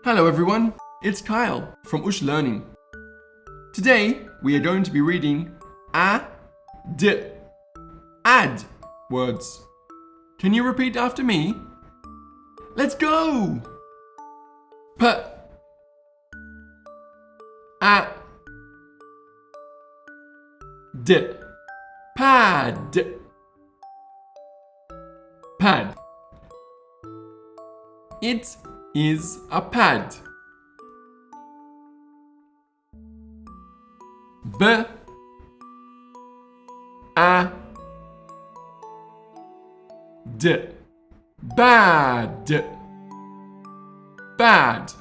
Hello everyone, it's Kyle from OOSH Learning. Today we are going to be reading add words. Can you repeat after me? Let's go! Pad. It is a pad. Bad.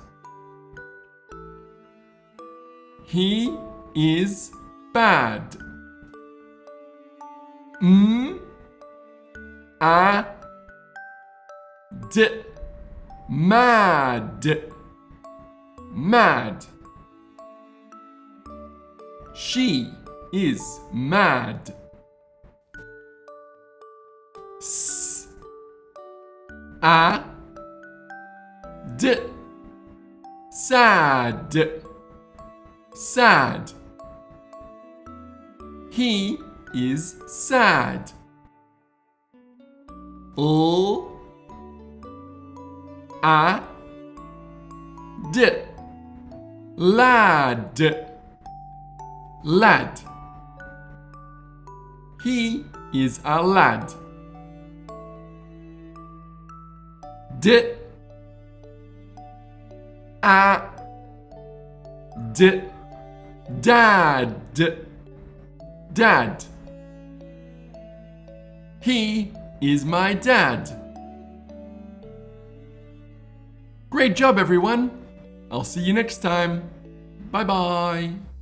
He is bad. Mad. She is mad. Sad. He is sad. Lad. He is a lad. Dad. He is my dad. Great job, everyone. I'll see you next time. Bye-bye.